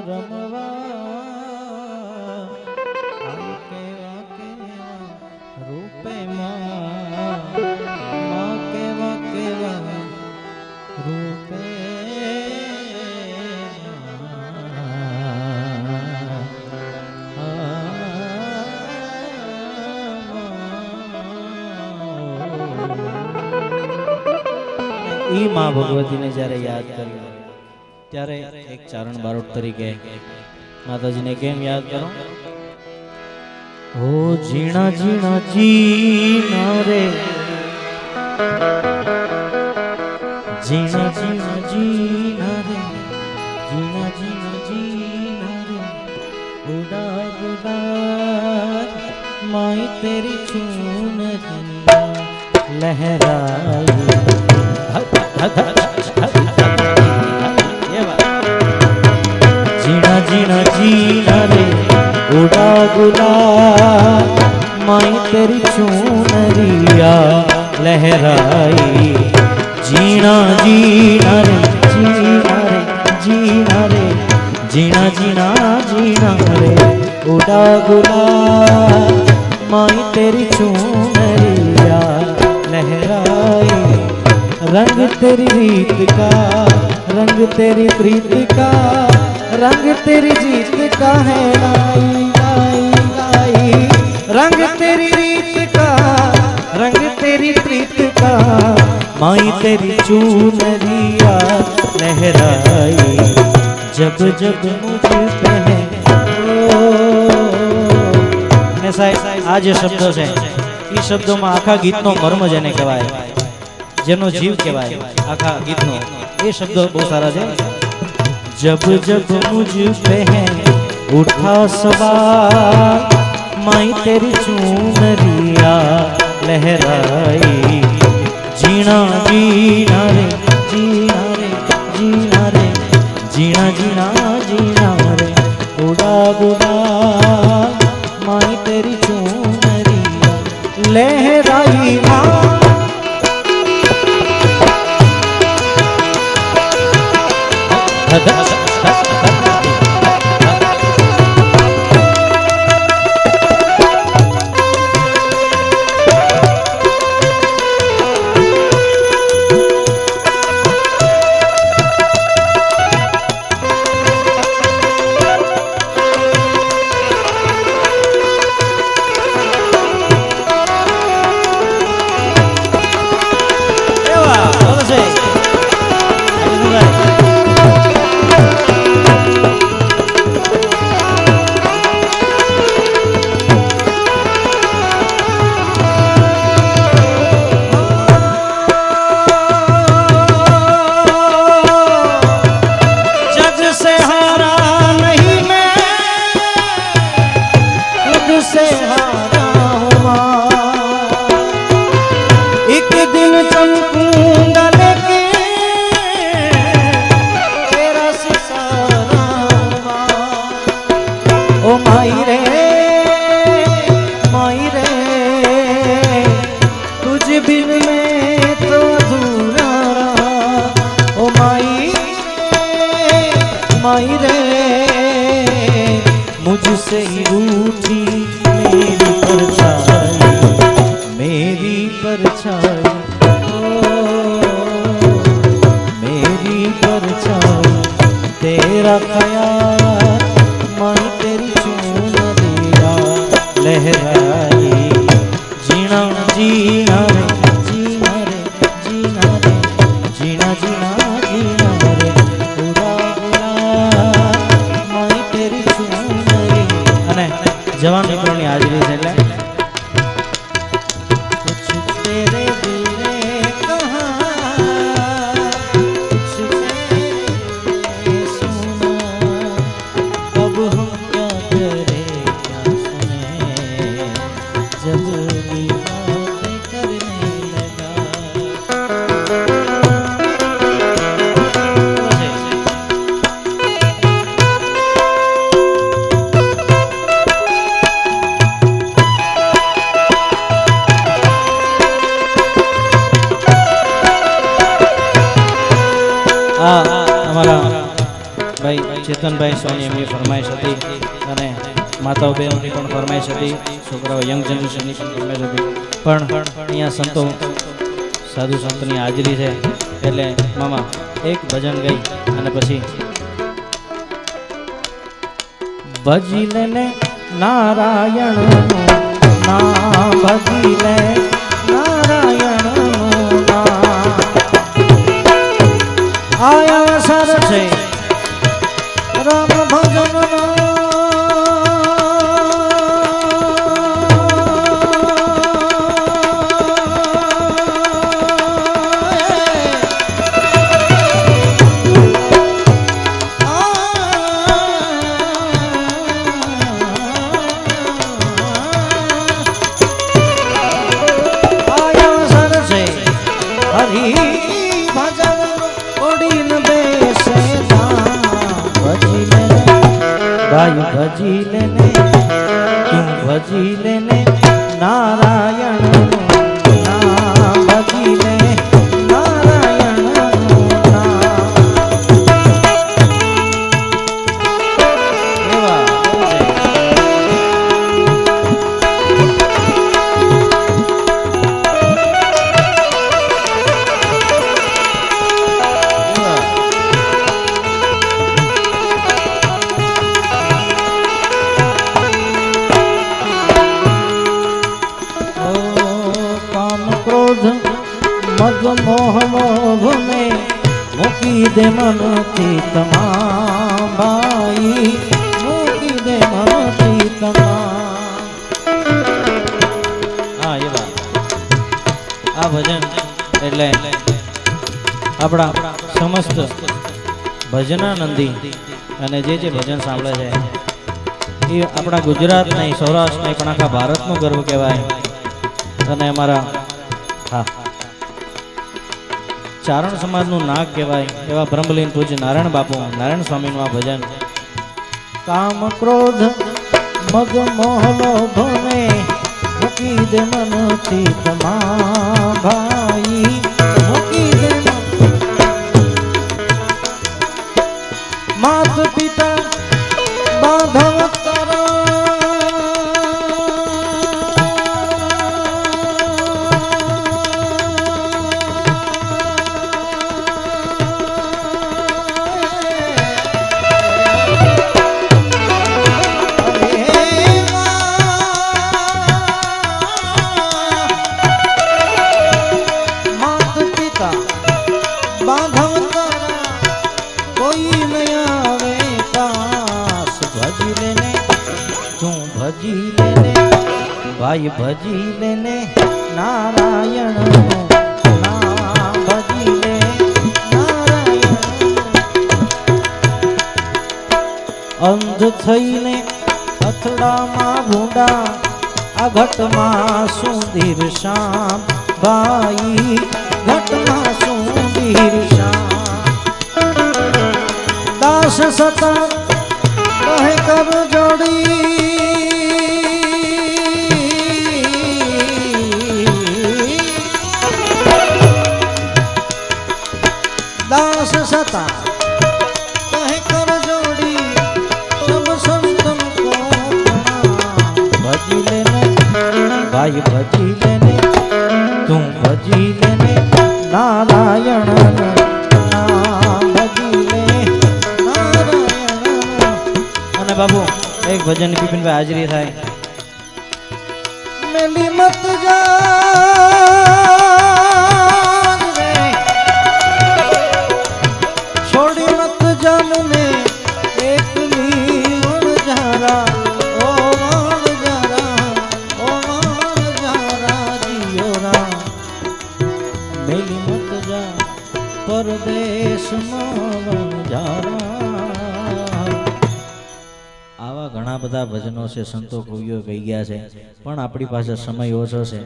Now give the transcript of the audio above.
રમવા કેવા કેવા રૂપે માં કેવા કેવા રૂપે ઈ માં ભગવતીને જ્યારે યાદ કરી ત્યારે એક ચારણ બારોટ તરીકે માતાજીને કેમ યાદ કરો? ઓ ઝીણા ઝીણા જીના રે, ઝીણા ઝીણા જીના રે, ઝીણા ઝીણા જીના રે, ઉડા ઉડા માઈ તેરી ચૂનરિયા લહેરાઈ जीना जीना जीना रे उड़ा गुला माई तेरी चूनरिया लहराई जीना जीना रे जीना रे जीना रे जीना जीना जीना रे उड़ा गुला माई तेरी चूनरिया लहराई रंग तेरी रीत का रंग तेरी प्रीत का रंग तेरी जीत का है लाई लाई लाई रंग तेरी रीत का रंग तेरी प्रीत का माई तेरी चूनरिया लहराई जब जब मुझे पहने ने साहब આ જે શબ્દો છે એ શબ્દોમાં આખા ગીતનો મર્મ જેને કહેવાય, જેનો જીવ કહેવાય આખા ગીતનો, એ શબ્દો બહુ સારા છે. जब जब मुझ पे है उठा सवाल माई तेरी चूनरिया लहराई जीना जीना रे जीना रे जीना रे जीना जीना जीना रे उड़ा बुड़ा माई तेरी चूनरिया लहराई माई रे मुझसे ही रूठी मेरी परछाई मेरी परछाई तेरा ख्याल माई तेरी चूनरिया लहराई जीना जीना रे जीना रे जीना रे जीना जीना जीना रे जवान मित्रों हाजरी है એટલે कुछ तेरे दिल ने कहा कुछ तेरे सुना अब हम क्या करें क्या सुने जब भी बातें करने लगा ભાઈ ચેતનભાઈ સોની એમની ફરમાઈશ હતી અને માતાઓ બહેનોની પણ ફરમાઈશ હતી, છોકરાઓ યંગ જનરેશનની પણ ફરમાઈશ હતી. પણ અહીંયા સંતો સાધુ સંતની હાજરી છે એટલે મામા એક ભજન ગઈ અને પછી ભજી લે નારાયણ નામ, ભજી લે નારાયણ નામ. આયા અવસર છે રામ ભજનનો, ભાઈ ભજી લેને તું ભજી લેને નારાયણ નામ, ભજી લે નારાયણ નામ. એવા મદ મોહ મોહને મૂકી દે મનથી તમામ, ભાઈ મૂકી દે મનથી તમામ. હા એવા આ ભજન એટલે આપણા સમસ્ત ભજનાનંદી અને જે ભજન સાંભળે છે એ આપણા ગુજરાત નહીં, સૌરાષ્ટ્ર નહીં, પણ આખા ભારતનું ગર્વ કહેવાય. અને અમારા હા ચારણ સમાજનું નાક કહેવાય એવા બ્રહ્મલીન પૂજ્ય નારાયણ બાપુ નારાયણ સ્વામીનું આ ભજન. કામ ક્રોધ મદ મોહ લોભને મૂકી દે મનથી તમામ, ભાઈ મૂકી દે માત પિતા બાંધવ ભાઈ ભજી લેને નારાયણ નામ, ભજી લે નારાયણ. અંધ થઈને અથડામાં ભૂંડા આ ઘટમાં સુધીર શ્યામ, ભાઈ ઘટમાં સુધીર શ્યામ. દાસ સતા કહે કર જોડી દાસ સતા કહે કર જોડી સબ સંતન કો ભજી લેને ભાઈ ભજી લેને તું ભજી લેને નારાયણ નામ, ભજી લે નારાયણ. અને બાબુ એક ભજન બિપિનભાઈ હાજરી થાય. મેલી મત જા જામને એકલી વણજારા, ઓ વણજારા, ઓ વણજારા જીયોરા. મેલી મત જા પરદેશમાં વણજારા. આવા ઘણા બધા ભજનો છે, સંતો કવિઓ કહી ગયા છે, પણ આપણી પાસે સમય ઓછો છે.